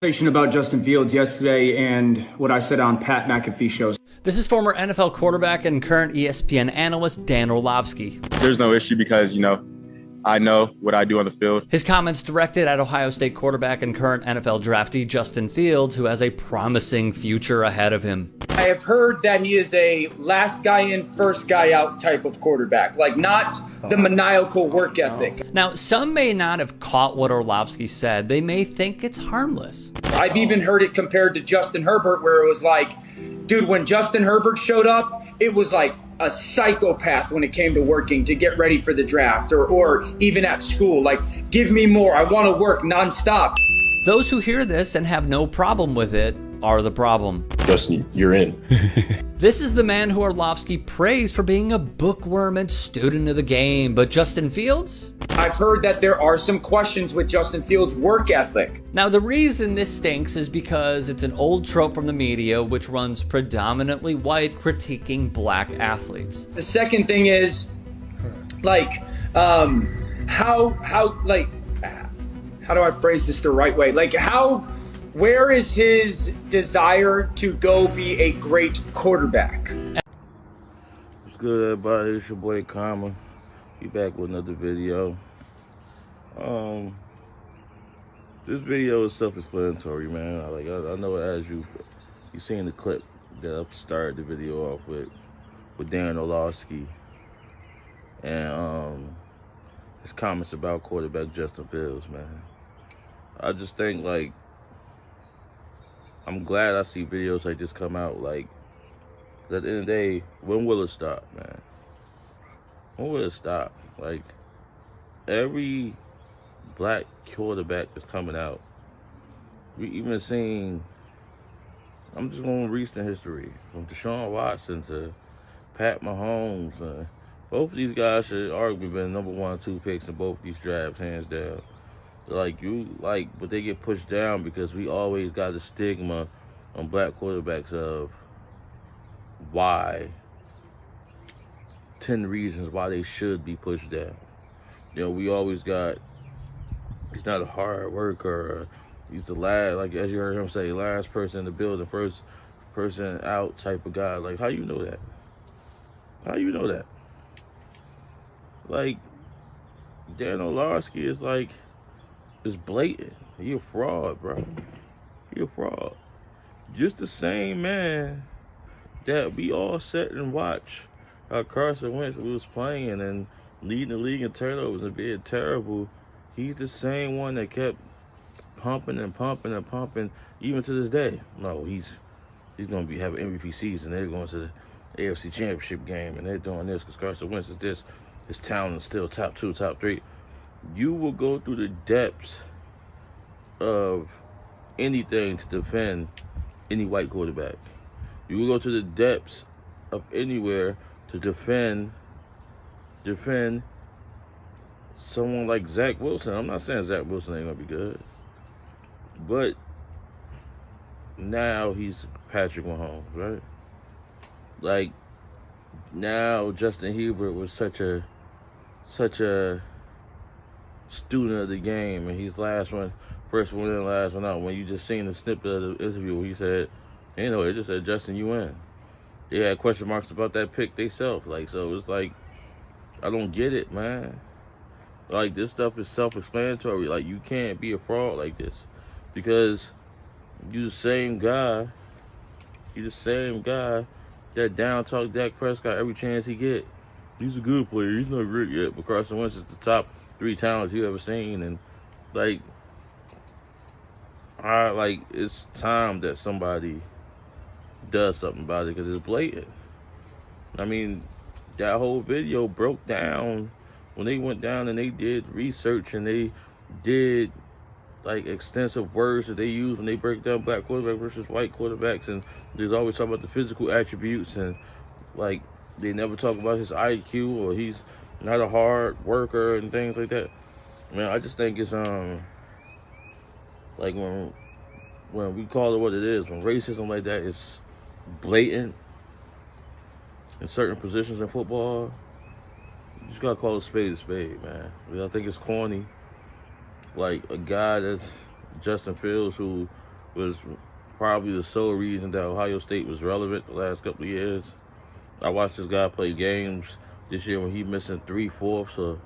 About Justin Fields yesterday and what I said on Pat McAfee shows. This is former NFL quarterback and current ESPN analyst Dan Orlovsky. There's no issue because, I know what I do on the field. His comments directed at Ohio State quarterback and current NFL draftee Justin Fields, who has a promising future ahead of him. I have heard that he is a last guy in, first guy out type of quarterback, like not the maniacal work ethic. Now, some may not have caught what Orlovsky said. They may think it's harmless. I've even heard it compared to Justin Herbert, where it was like, dude, when Justin Herbert showed up, it was like a psychopath when it came to working to get ready for the draft or even at school. Like, give me more. I want to work nonstop. Those who hear this and have no problem with it are the problem. Justin, you're in. This is the man who Orlovsky praised for being a bookworm and student of the game. But Justin Fields? I've heard that there are some questions with Justin Fields' work ethic. Now, the reason this stinks is because it's an old trope from the media, which runs predominantly white, critiquing black athletes. The second thing is, how do I phrase this the right way? Where is his desire to go be a great quarterback? What's good, everybody? It's your boy Karma. Be back with another video. This video is self-explanatory, man. I know as you seen the clip that I started the video off with Dan Orlovsky and his comments about quarterback Justin Fields, man. I just think I'm glad I see videos like this come out. At the end of the day, when will it stop, man? When will it stop? Every black quarterback that's coming out, we even seen, I'm just going recent history, from Deshaun Watson to Pat Mahomes. Both of these guys should arguably been number 1 and 2 picks in both of these drafts, hands down. But they get pushed down because we always got the stigma on black quarterbacks of why, 10 reasons why they should be pushed down. We always got, he's not a hard worker, he's the last, as you heard him say, last person in the building, first person out type of guy. How you know that? How you know that? Dan Orlovsky is it's blatant. He a fraud, bro. He a fraud. Just the same man that we all sat and watched how Carson Wentz was playing and leading the league in turnovers and being terrible. He's the same one that kept pumping and pumping and pumping even to this day. No, he's going to have an MVP season. They're going to the AFC Championship game and they're doing this because Carson Wentz is this. His talent is still top 2, top 3. You will go through the depths of anything to defend any white quarterback. You will go to the depths of anywhere to defend someone like Zach Wilson. I'm not saying Zach Wilson ain't gonna be good, but now he's Patrick Mahomes, right? Now Justin Herbert was such a student of the game, and he's first one in, last one out. When you just seen the snippet of the interview where he said, it just said, Justin, you win. They had question marks about that pick themselves. So it's I don't get it, man. This stuff is self-explanatory. You can't be a fraud like this because you the same guy. You're the same guy that down talk Dak Prescott every chance he get. He's a good player. He's not great yet, but Carson Wentz is the top 3 talents you ever seen, and it's time that somebody does something about it because it's blatant. That whole video broke down when they went down and they did research and they did extensive words that they use when they break down black quarterback versus white quarterbacks, and there's always talk about the physical attributes and they never talk about his IQ or he's not a hard worker and things like that. I just think it's when we call it what it is, when racism like that is blatant in certain positions in football, you just gotta call a spade, man. I think it's corny. Like a guy that's Justin Fields, who was probably the sole reason that Ohio State was relevant the last couple of years. I watched this guy play games this year when he missing 3/4 of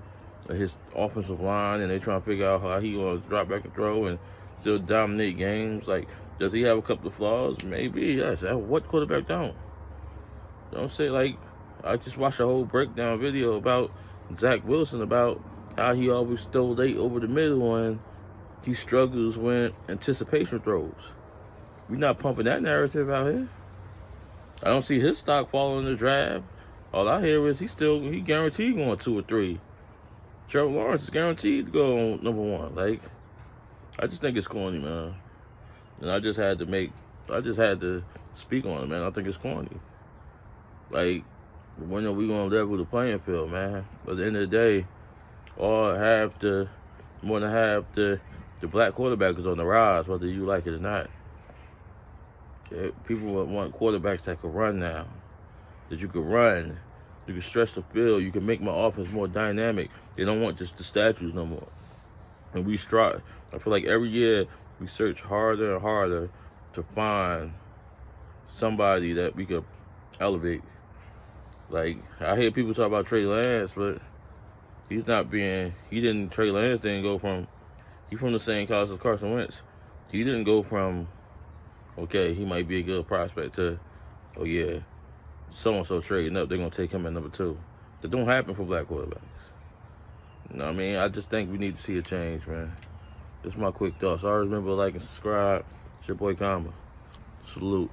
his offensive line, and they trying to figure out how he gonna drop back and throw and still dominate games. Like, does he have a couple of flaws? Maybe, yes. What quarterback don't? Don't say, like, I just watched a whole breakdown video about Zach Wilson, about how he always stole late over the middle and he struggles when anticipation throws. We're not pumping that narrative out here. I don't see his stock falling in the draft. All I hear is he guaranteed going 2 or 3. Trevor Lawrence is guaranteed to go on number 1. Like, I just think it's corny, man. And I just had to speak on it, man. I think it's corny. Like, when are we gonna level the playing field, man? At the end of the day, more than half the black quarterback is on the rise, whether you like it or not. Okay? People want quarterbacks that can run now, that you can run, you can stretch the field, you can make my offense more dynamic. They don't want just the statues no more. And we strive. I feel like every year we search harder and harder to find somebody that we could elevate. Like, I hear people talk about Trey Lance, but Trey Lance didn't go from, he's from the same college as Carson Wentz. He didn't go from, okay, he might be a good prospect, to, oh yeah, so-and-so trading up, they're going to take him at number 2. That don't happen for black quarterbacks. You know what I mean? I just think we need to see a change, man. That's my quick thoughts. Always remember to like and subscribe. It's your boy Kama. Salute.